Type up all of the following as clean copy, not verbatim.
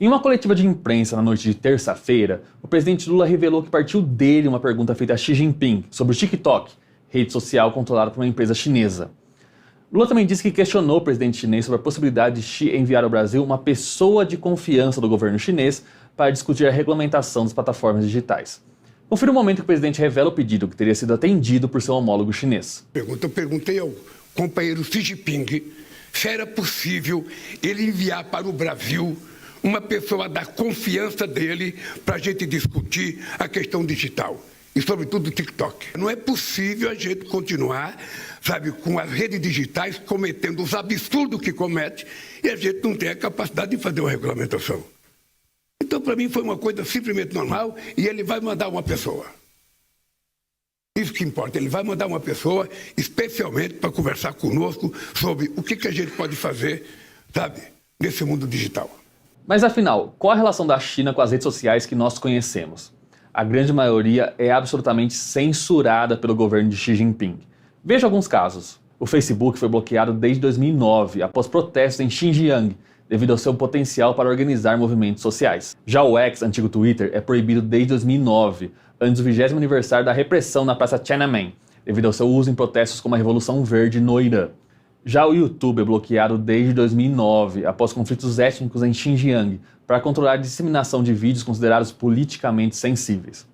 Em uma coletiva de imprensa na noite de terça-feira, o presidente Lula revelou que partiu dele uma pergunta feita a Xi Jinping sobre o TikTok, rede social controlada por uma empresa chinesa. Lula também disse que questionou o presidente chinês sobre a possibilidade de Xi enviar ao Brasil uma pessoa de confiança do governo chinês para discutir a regulamentação das plataformas digitais. Confira o momento que o presidente revela o pedido que teria sido atendido por seu homólogo chinês. Eu perguntei ao companheiro Xi Jinping se era possível ele enviar para o Brasil uma pessoa da confiança dele para a gente discutir a questão digital e, sobretudo, o TikTok. Não é possível a gente continuar, com as redes digitais cometendo os absurdos que comete e a gente não tem a capacidade de fazer uma regulamentação. Então, para mim, foi uma coisa simplesmente normal e ele vai mandar uma pessoa. Isso que importa, ele vai mandar uma pessoa especialmente para conversar conosco sobre o que a gente pode fazer, nesse mundo digital. Mas afinal, qual a relação da China com as redes sociais que nós conhecemos? A grande maioria é absolutamente censurada pelo governo de Xi Jinping. Veja alguns casos. O Facebook foi bloqueado desde 2009, após protestos em Xinjiang, devido ao seu potencial para organizar movimentos sociais. Já o X, antigo Twitter, é proibido desde 2009, antes do 20º aniversário da repressão na Praça Tiananmen, devido ao seu uso em protestos como a Revolução Verde no Irã. Já o YouTube é bloqueado desde 2009, após conflitos étnicos em Xinjiang, para controlar a disseminação de vídeos considerados politicamente sensíveis.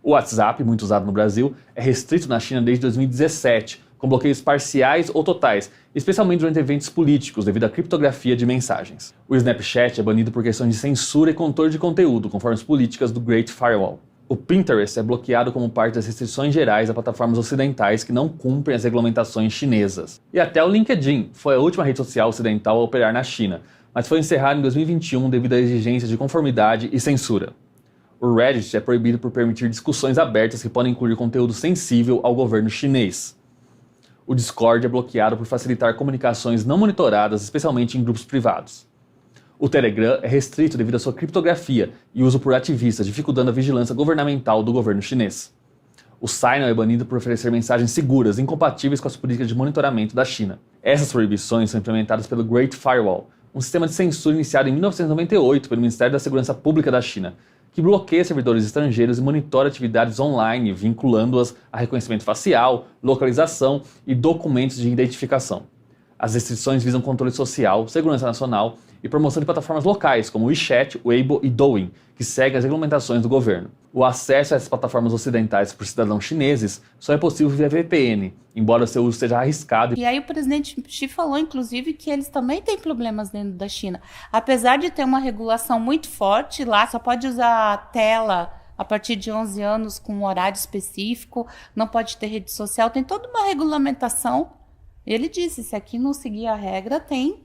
O WhatsApp, muito usado no Brasil, é restrito na China desde 2017, com bloqueios parciais ou totais, especialmente durante eventos políticos, devido à criptografia de mensagens. O Snapchat é banido por questões de censura e controle de conteúdo, conforme as políticas do Great Firewall. O Pinterest é bloqueado como parte das restrições gerais a plataformas ocidentais que não cumprem as regulamentações chinesas. E até o LinkedIn foi a última rede social ocidental a operar na China, mas foi encerrado em 2021 devido a exigências de conformidade e censura. O Reddit é proibido por permitir discussões abertas que podem incluir conteúdo sensível ao governo chinês. O Discord é bloqueado por facilitar comunicações não monitoradas, especialmente em grupos privados. O Telegram é restrito devido à sua criptografia e uso por ativistas, dificultando a vigilância governamental do governo chinês. O Signal é banido por oferecer mensagens seguras, incompatíveis com as políticas de monitoramento da China. Essas proibições são implementadas pelo Great Firewall, um sistema de censura iniciado em 1998 pelo Ministério da Segurança Pública da China, que bloqueia servidores estrangeiros e monitora atividades online, vinculando-as a reconhecimento facial, localização e documentos de identificação. As restrições visam controle social, segurança nacional e promoção de plataformas locais, como o WeChat, Weibo e Douyin, que seguem as regulamentações do governo. O acesso a essas plataformas ocidentais por cidadãos chineses só é possível via VPN, embora seu uso seja arriscado. E aí o presidente Xi falou, inclusive, que eles também têm problemas dentro da China. Apesar de ter uma regulação muito forte lá, só pode usar a tela a partir de 11 anos com um horário específico, não pode ter rede social, tem toda uma regulamentação. Ele disse, se aqui não seguir a regra, tem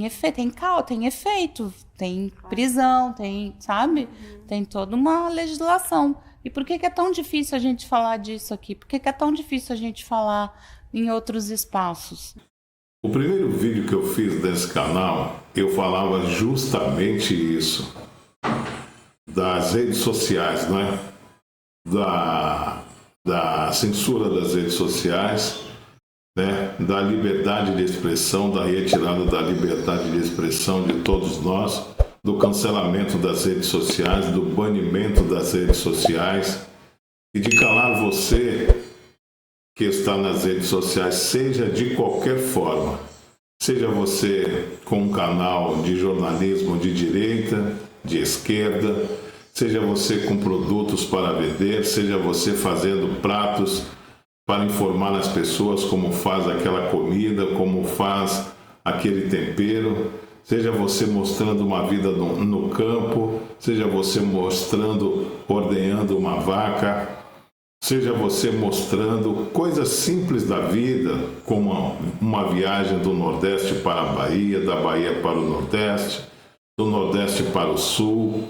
efeito, tem prisão, tem toda uma legislação. E por que é tão difícil a gente falar disso aqui? Por que é tão difícil a gente falar em outros espaços? O primeiro vídeo que eu fiz desse canal, eu falava justamente isso, das redes sociais, né? Da censura das redes sociais, né, da liberdade de expressão, da retirada da liberdade de expressão de todos nós, do cancelamento das redes sociais, do banimento das redes sociais e de calar você que está nas redes sociais, seja de qualquer forma, seja você com um canal de jornalismo de direita, de esquerda, seja você com produtos para vender, seja você fazendo pratos para informar as pessoas como faz aquela comida, como faz aquele tempero, seja você mostrando uma vida no campo, seja você ordenhando uma vaca, seja você mostrando coisas simples da vida, como uma viagem do Nordeste para a Bahia, da Bahia para o Nordeste, do Nordeste para o Sul,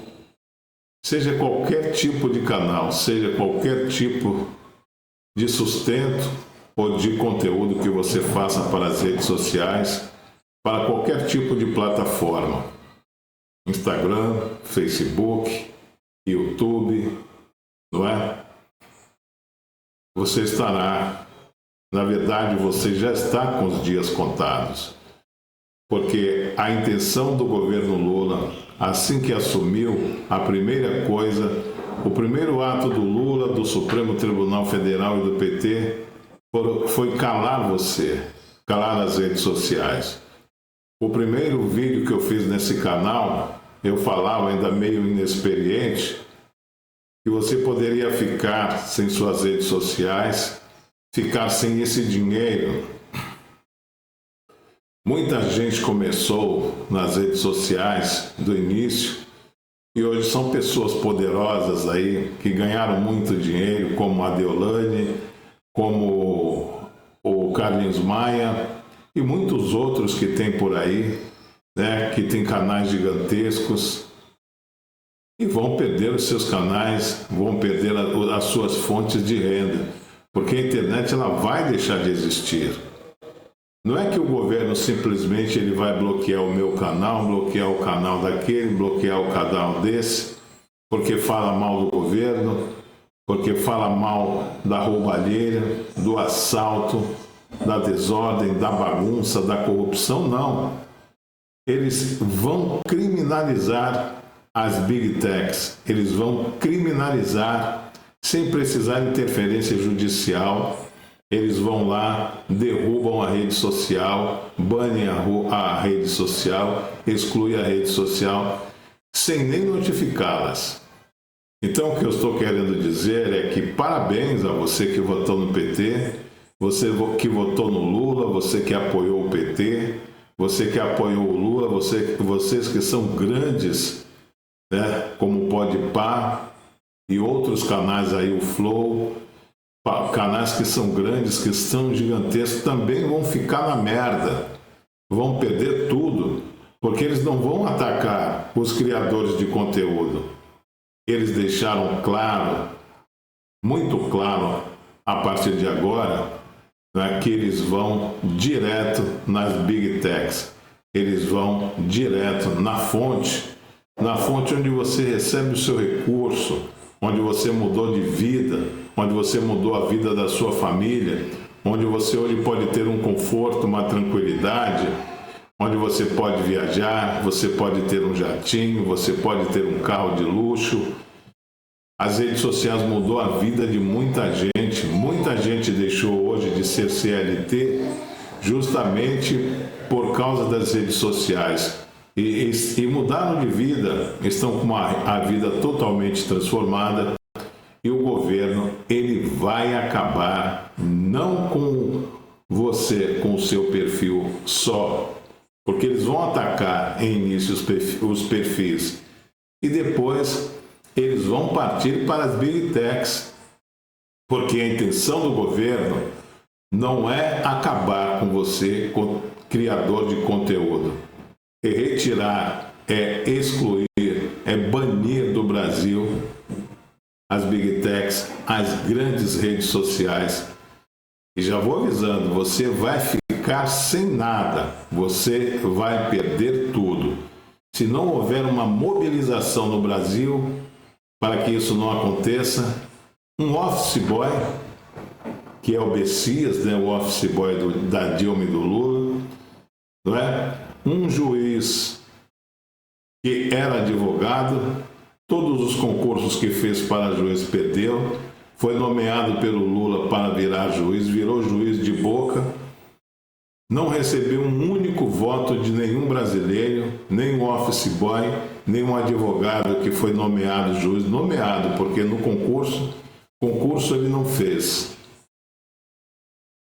seja qualquer tipo de canal, seja qualquer tipo de sustento ou de conteúdo que você faça para as redes sociais, para qualquer tipo de plataforma, Instagram, Facebook, YouTube, não é? Você estará, na verdade, você já está com os dias contados, porque a intenção do governo Lula, assim que assumiu, a primeira coisa, o primeiro ato do Lula, do Supremo Tribunal Federal e do PT foi calar você, calar as redes sociais. O primeiro vídeo que eu fiz nesse canal, eu falava ainda meio inexperiente, que você poderia ficar sem suas redes sociais, ficar sem esse dinheiro. Muita gente começou nas redes sociais do início e hoje são pessoas poderosas aí que ganharam muito dinheiro, como a Deolane, como o Carlinhos Maia e muitos outros que tem por aí, né, que tem canais gigantescos e vão perder os seus canais, vão perder as suas fontes de renda, porque a internet ela vai deixar de existir. Não é que o governo simplesmente ele vai bloquear o meu canal, bloquear o canal daquele, bloquear o canal desse, porque fala mal do governo, porque fala mal da roubalheira, do assalto, da desordem, da bagunça, da corrupção, não. Eles vão criminalizar as Big Techs, eles vão criminalizar sem precisar de interferência judicial. Eles vão lá, derrubam a rede social, banem a rede social, excluem a rede social, sem nem notificá-las. Então, o que eu estou querendo dizer é que parabéns a você que votou no PT, você que votou no Lula, você que apoiou o PT, você que apoiou o Lula, vocês que são grandes, né, como o Podpah e outros canais aí, o Flow, canais que são grandes, que são gigantescos, também vão ficar na merda, vão perder tudo, porque eles não vão atacar os criadores de conteúdo. Eles deixaram claro, muito claro, a partir de agora, né, que eles vão direto nas Big Techs, eles vão direto na fonte onde você recebe o seu recurso, onde você mudou de vida, onde você mudou a vida da sua família, onde você hoje pode ter um conforto, uma tranquilidade, onde você pode viajar, você pode ter um jatinho, você pode ter um carro de luxo. As redes sociais mudou a vida de muita gente deixou hoje de ser CLT justamente por causa das redes sociais. E mudaram de vida, estão com a vida totalmente transformada e o governo ele vai acabar não com você, com o seu perfil só, porque eles vão atacar em início os perfis e depois eles vão partir para as Big Techs, porque a intenção do governo não é acabar com você, criador de conteúdo. É retirar, é excluir, é banir do Brasil as Big Techs, as grandes redes sociais. E já vou avisando, você vai ficar sem nada, você vai perder tudo. Se não houver uma mobilização no Brasil para que isso não aconteça, um office boy, que é o Bessias, né, o office boy da Dilma e do Lula, não é? Um juiz que era advogado, todos os concursos que fez para juiz perdeu, foi nomeado pelo Lula para virar juiz, virou juiz de boca, não recebeu um único voto de nenhum brasileiro, nem um office boy, nem um advogado que foi nomeado juiz, nomeado, porque no concurso ele não fez.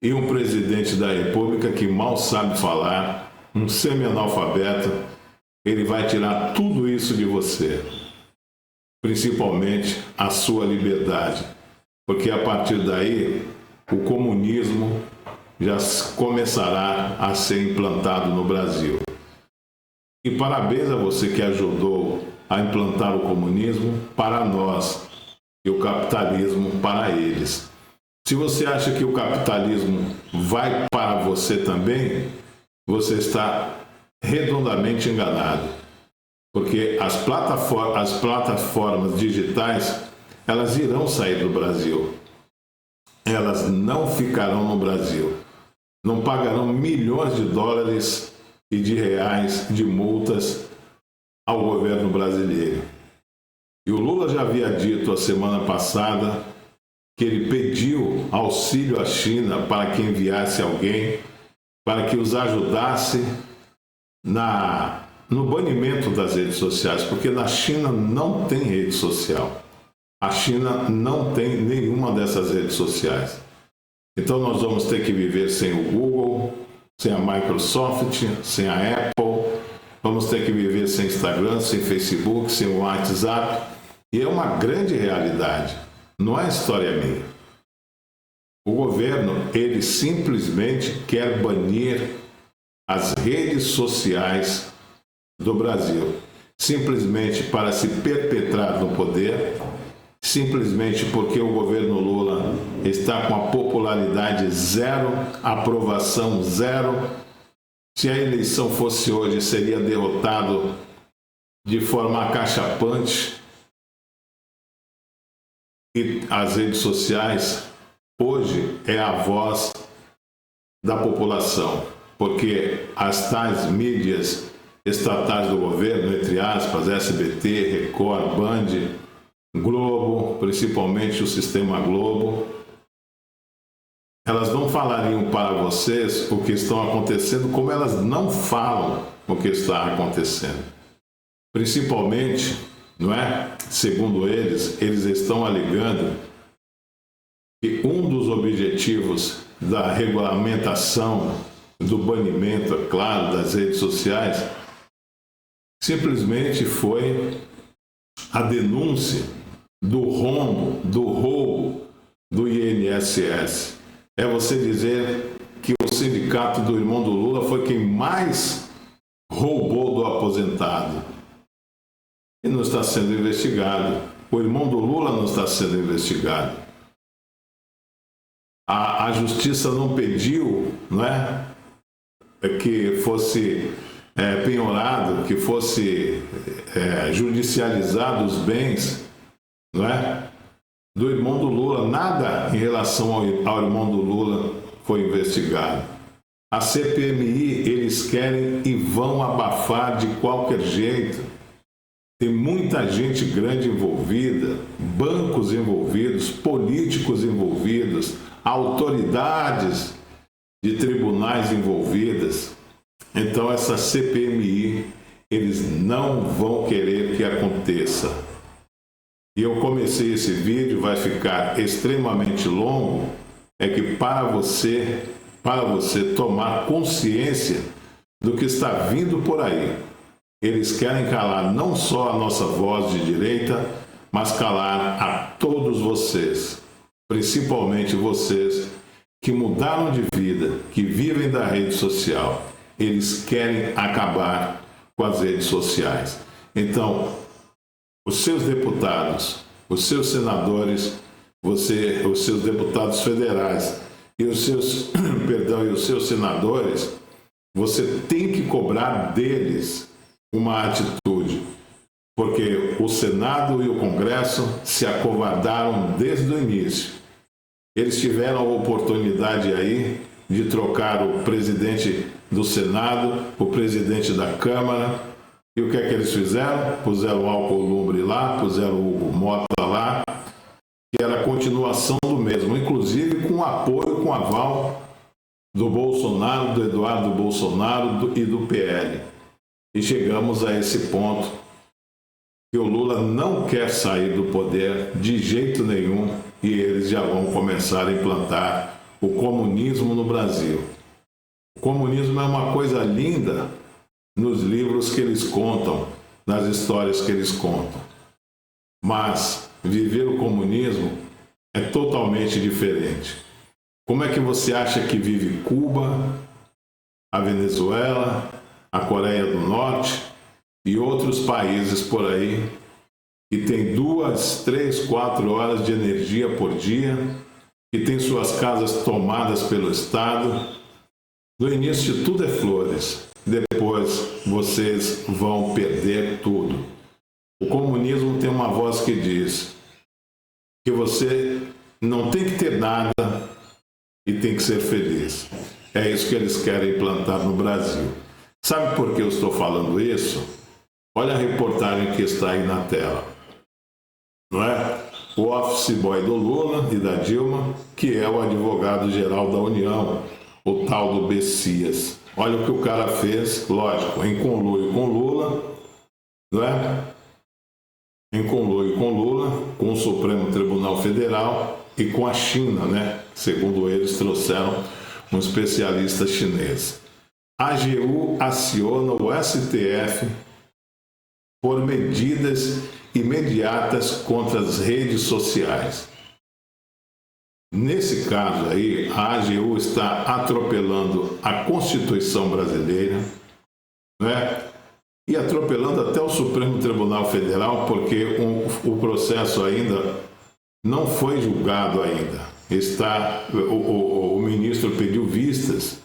E um presidente da República que mal sabe falar, um semi-analfabeto, ele vai tirar tudo isso de você, principalmente a sua liberdade, porque a partir daí o comunismo já começará a ser implantado no Brasil. E parabéns a você que ajudou a implantar o comunismo para nós e o capitalismo para eles. Se você acha que o capitalismo vai para você também, você está redondamente enganado, porque as plataformas digitais, elas irão sair do Brasil, elas não ficarão no Brasil, não pagarão milhões de dólares e de reais de multas ao governo brasileiro. E o Lula já havia dito a semana passada que ele pediu auxílio à China para que enviasse alguém para que os ajudasse no banimento das redes sociais, porque na China não tem rede social. A China não tem nenhuma dessas redes sociais. Então nós vamos ter que viver sem o Google, sem a Microsoft, sem a Apple, vamos ter que viver sem Instagram, sem Facebook, sem o WhatsApp. E é uma grande realidade, não é história minha. O governo, ele simplesmente quer banir as redes sociais do Brasil, simplesmente para se perpetrar no poder, simplesmente porque o governo Lula está com a popularidade zero, aprovação zero. Se a eleição fosse hoje, seria derrotado de forma acachapante. E as redes sociais hoje é a voz da população, porque as tais mídias estatais do governo, entre aspas, SBT, Record, Band, Globo, principalmente o Sistema Globo, elas não falariam para vocês o que está acontecendo, como elas não falam o que está acontecendo. Principalmente, não é? Segundo eles estão alegando que um dos objetivos da regulamentação, do banimento, é claro, das redes sociais, simplesmente foi a denúncia do rombo, do roubo do INSS. É você dizer que o sindicato do irmão do Lula foi quem mais roubou do aposentado. E não está sendo investigado. O irmão do Lula não está sendo investigado. A justiça não pediu, não é, que fosse penhorado, que fosse judicializado os bens, não é, do irmão do Lula. Nada em relação ao irmão do Lula foi investigado. A CPMI, eles querem e vão abafar de qualquer jeito. Tem muita gente grande envolvida, bancos envolvidos, políticos envolvidos, autoridades de tribunais envolvidas. Então essa CPMI, eles não vão querer que aconteça. E eu comecei esse vídeo, vai ficar extremamente longo, é que para você tomar consciência do que está vindo por aí. Eles querem calar não só a nossa voz de direita, mas calar a todos vocês, principalmente vocês que mudaram de vida, que vivem da rede social. Eles querem acabar com as redes sociais. Então, os seus deputados, os seus senadores, os seus deputados federais e os seus, e os seus senadores, você tem que cobrar deles uma atitude, porque o Senado e o Congresso se acovardaram desde o início. Eles tiveram a oportunidade aí de trocar o presidente do Senado, o presidente da Câmara, e o que é que eles fizeram? Puseram o Alcolumbre lá, puseram o Hugo Mota lá, que era a continuação do mesmo, inclusive com apoio, com aval do Bolsonaro, do Eduardo Bolsonaro e do PL. E chegamos a esse ponto que o Lula não quer sair do poder de jeito nenhum e eles já vão começar a implantar o comunismo no Brasil. O comunismo é uma coisa linda nos livros que eles contam, nas histórias que eles contam. Mas viver o comunismo é totalmente diferente. Como é que você acha que vive Cuba, a Venezuela, a Coreia do Norte e outros países por aí que tem 2, 3, 4 horas de energia por dia, que tem suas casas tomadas pelo Estado? No início tudo é flores, depois vocês vão perder tudo. O comunismo tem uma voz que diz que você não tem que ter nada e tem que ser feliz. É isso que eles querem implantar no Brasil. Sabe por que eu estou falando isso? Olha a reportagem que está aí na tela. Não é? O office boy do Lula e da Dilma, que é o advogado-geral da União, o tal do Bessias. Olha o que o cara fez, lógico, em conluio com Lula, não é? Em conluio com Lula, com o Supremo Tribunal Federal e com a China, né? Segundo eles, trouxeram um especialista chinês. A AGU aciona o STF por medidas imediatas contra as redes sociais. Nesse caso aí, a AGU está atropelando a Constituição brasileira, né? E atropelando até o Supremo Tribunal Federal, porque o processo ainda não foi julgado ainda. O ministro pediu vistas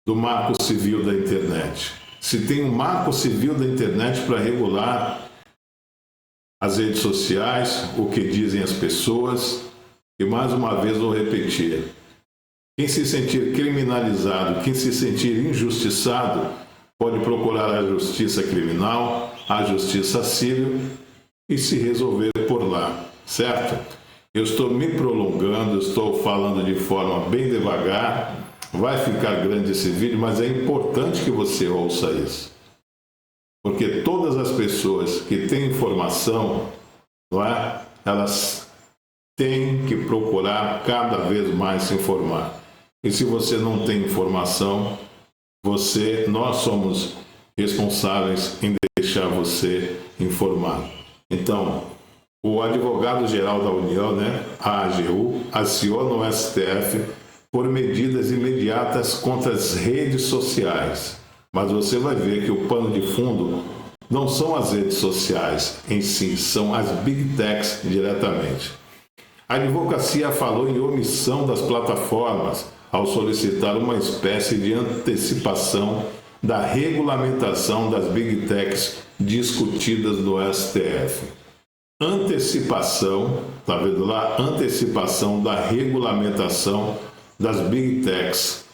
do Marco Civil da Internet. Se tem um Marco Civil da Internet para regular as redes sociais, o que dizem as pessoas, e mais uma vez vou repetir, quem se sentir criminalizado, quem se sentir injustiçado, pode procurar a justiça criminal, a justiça civil e se resolver por lá, certo? Eu estou me prolongando, estou falando de forma bem devagar, vai ficar grande esse vídeo, mas é importante que você ouça isso. Porque todas as pessoas que têm informação, não é? Elas têm que procurar cada vez mais se informar. E se você não tem informação, nós somos responsáveis em deixar você informado. Então, o advogado-geral da União, né, a AGU, aciona o STF por medidas imediatas contra as redes sociais. Mas você vai ver que o pano de fundo não são as redes sociais em si, são as big techs diretamente. A advocacia falou em omissão das plataformas ao solicitar uma espécie de antecipação da regulamentação das big techs discutidas no STF. Antecipação, tá vendo lá? Antecipação da regulamentação das big techs.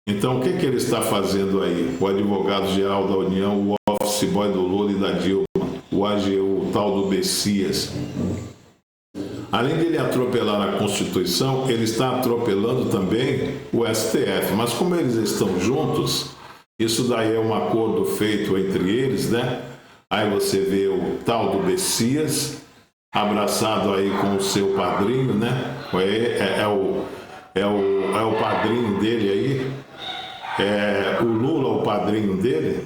Então, o que ele está fazendo aí? O advogado-geral da União, o office boy do Lula e da Dilma, o AGU, o tal do Bessias. Além de ele atropelar a Constituição, ele está atropelando também o STF. Mas como eles estão juntos, isso daí é um acordo feito entre eles, né? Aí você vê o tal do Bessias abraçado aí com o seu padrinho, né? É o padrinho dele aí, o Lula, o padrinho dele.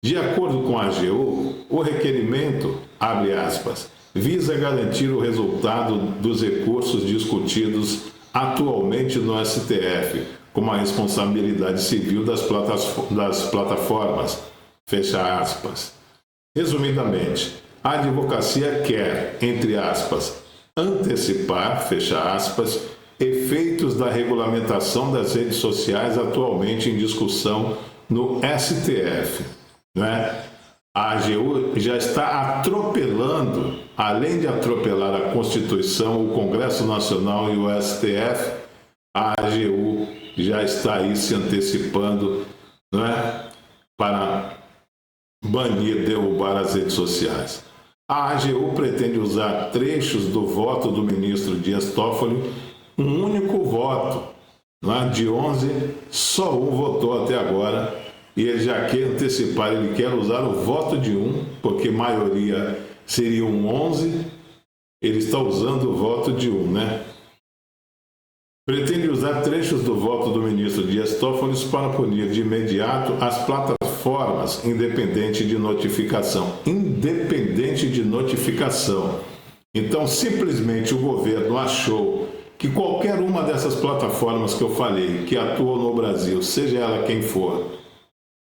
De acordo com a AGU, o requerimento, abre aspas, visa garantir o resultado dos recursos discutidos atualmente no STF, como a responsabilidade civil das plataformas, fecha aspas. Resumidamente, a advocacia quer, entre aspas, antecipar, fecha aspas, efeitos da regulamentação das redes sociais atualmente em discussão no STF, né? A AGU já está atropelando, além de atropelar a Constituição, o Congresso Nacional e o STF, a AGU já está aí se antecipando, não é? Para banir, derrubar as redes sociais. A AGU pretende usar trechos do voto do ministro Dias Toffoli, um único voto, não é? De 11, só um votou até agora, e ele já quer antecipar, ele quer usar o voto de um, porque maioria seriam 11, ele está usando o voto de um, né? Pretende usar trechos do voto do ministro Dias Toffoli para punir de imediato as plataformas independente de notificação. Independente de notificação. Então, simplesmente o governo achou que qualquer uma dessas plataformas que eu falei, que atuam no Brasil, seja ela quem for,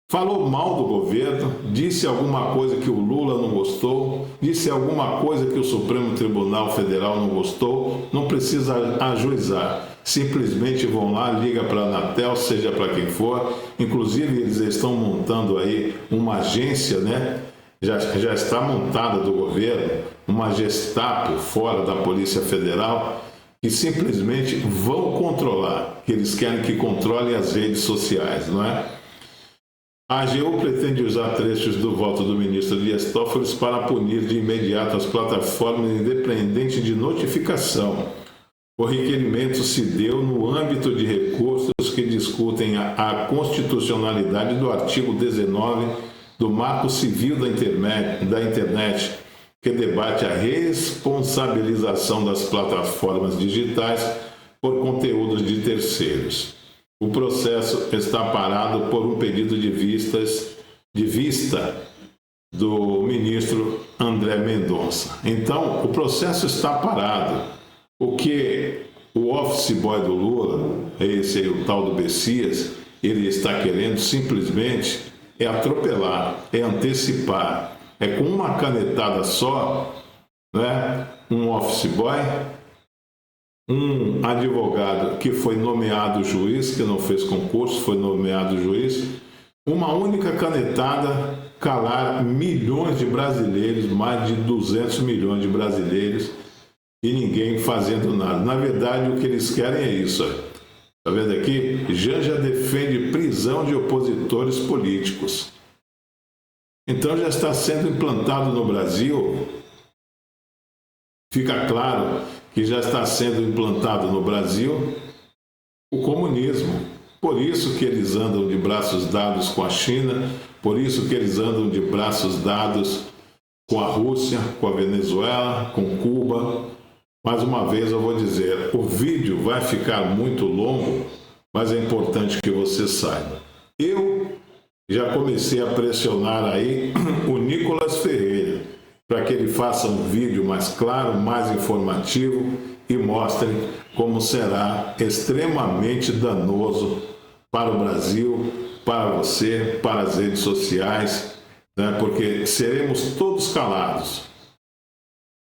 falou mal do governo, disse alguma coisa que o Lula não gostou, disse alguma coisa que o Supremo Tribunal Federal não gostou, não precisa ajuizar. Simplesmente vão lá, liga para a Anatel, seja para quem for. Inclusive, eles estão montando aí uma agência, né? Já está montada do governo, uma Gestapo fora da Polícia Federal, que simplesmente vão controlar, que eles querem que controlem as redes sociais, não é? A AGU pretende usar trechos do voto do ministro Dias Toffoli para punir de imediato as plataformas independentes de notificação. O requerimento se deu no âmbito de recursos que discutem a constitucionalidade do artigo 19 do Marco Civil da Internet, que debate a responsabilização das plataformas digitais por conteúdos de terceiros. O processo está parado por um pedido de vista do ministro André Mendonça. Então, o processo está parado. O que o office boy do Lula, esse aí, o tal do Bessias, ele está querendo simplesmente é atropelar, é antecipar, é com uma canetada só, né? Um office boy, um advogado que foi nomeado juiz, que não fez concurso, foi nomeado juiz, uma única canetada calar milhões de brasileiros, mais de 200 milhões de brasileiros, e ninguém fazendo nada. Na verdade, o que eles querem é isso. Está vendo aqui? Janja defende prisão de opositores políticos. Então já está sendo implantado no Brasil, fica claro que já está sendo implantado no Brasil o comunismo. Por isso que eles andam de braços dados com a China, por isso que eles andam de braços dados com a Rússia, com a Venezuela, com Cuba. Mais uma vez eu vou dizer, o vídeo vai ficar muito longo, mas é importante que você saiba. Eu já comecei a pressionar aí o Nicolas Ferreira para que ele faça um vídeo mais claro, mais informativo e mostre como será extremamente danoso para o Brasil, para você, para as redes sociais, né? Porque seremos todos calados.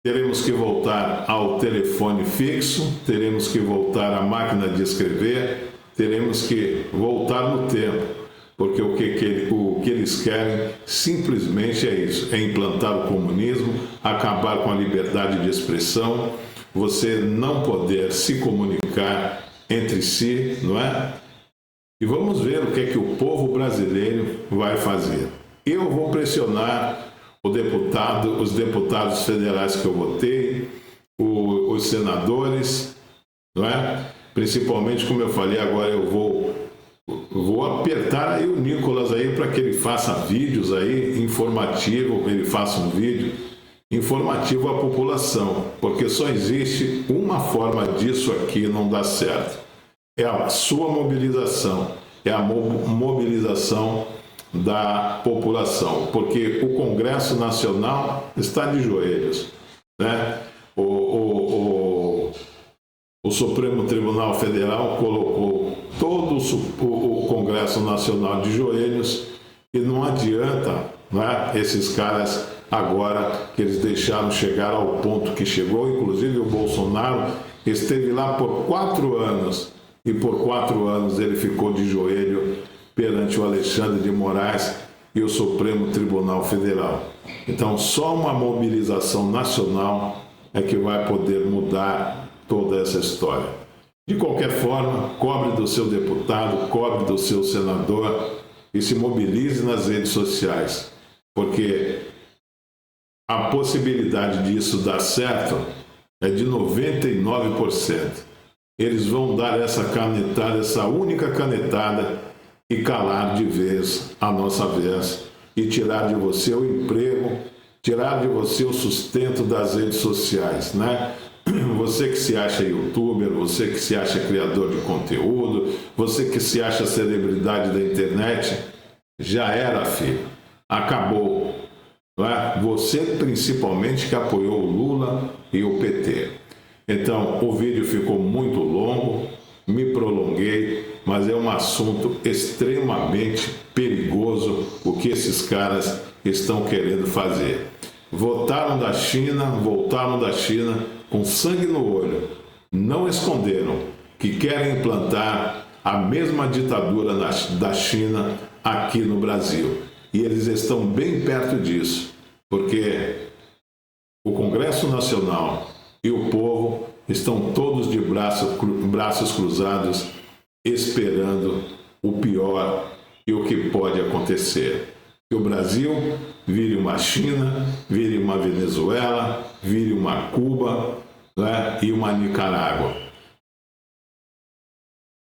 Teremos que voltar ao telefone fixo, teremos que voltar à máquina de escrever, teremos que voltar no tempo, porque o que eles querem simplesmente é isso, é implantar o comunismo, acabar com a liberdade de expressão, você não poder se comunicar entre si, não é? E vamos ver o que é que o povo brasileiro vai fazer. Eu vou pressionar os deputados federais que eu votei, os senadores, não é? Principalmente, como eu falei, agora eu vou apertar aí o Nicolas aí para que ele faça vídeos aí informativo, ele faça um vídeo informativo à população, porque só existe uma forma disso aqui não dar certo. É a sua mobilização, é a mobilização da população, porque o Congresso Nacional está de joelhos, né? O Supremo Tribunal Federal colocou todo o Congresso Nacional de joelhos e não adianta, né, esses caras agora que eles deixaram chegar ao ponto que chegou, inclusive o Bolsonaro esteve lá por 4 anos e por 4 anos ele ficou de joelho perante o Alexandre de Moraes e o Supremo Tribunal Federal. Então, só uma mobilização nacional é que vai poder mudar toda essa história. De qualquer forma, cobre do seu deputado, cobre do seu senador e se mobilize nas redes sociais, porque a possibilidade disso dar certo é de 99%. Eles vão dar essa canetada, essa única canetada, e calar de vez a nossa vez e tirar de você o emprego, tirar de você o sustento das redes sociais, né? Você que se acha youtuber, você que se acha criador de conteúdo, você que se acha celebridade da internet, já era, filho. Acabou. Não é? Você principalmente que apoiou o Lula e o PT. Então, o vídeo ficou muito longo, me prolonguei, mas é um assunto extremamente perigoso o que esses caras estão querendo fazer. Voltaram da China com sangue no olho. Não esconderam que querem implantar a mesma ditadura da China aqui no Brasil. E eles estão bem perto disso, porque o Congresso Nacional e o povo estão todos de braços cruzados, esperando o pior e o que pode acontecer. Que o Brasil vire uma China, vire uma Venezuela, vire uma Cuba, né, e uma Nicarágua.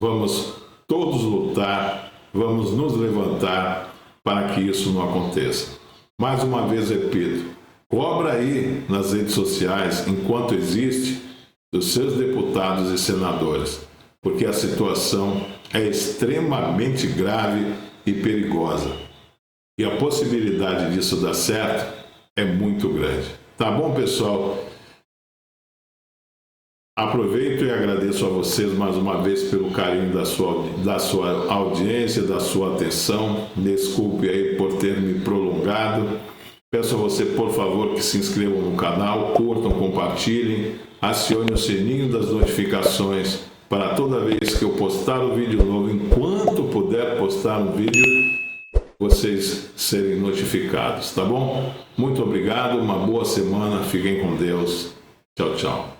Vamos todos lutar, vamos nos levantar para que isso não aconteça. Mais uma vez repito, cobra aí nas redes sociais, enquanto existe, dos seus deputados e senadores, porque a situação é extremamente grave e perigosa. E a possibilidade disso dar certo é muito grande. Tá bom, pessoal? Aproveito e agradeço a vocês mais uma vez pelo carinho da sua audiência, da sua atenção. Desculpe aí por ter me prolongado. Peço a você, por favor, que se inscrevam no canal, curtam, compartilhem, acione o sininho das notificações para toda vez que eu postar um vídeo novo, enquanto puder postar um vídeo, vocês serem notificados, tá bom? Muito obrigado, uma boa semana, fiquem com Deus. Tchau, tchau.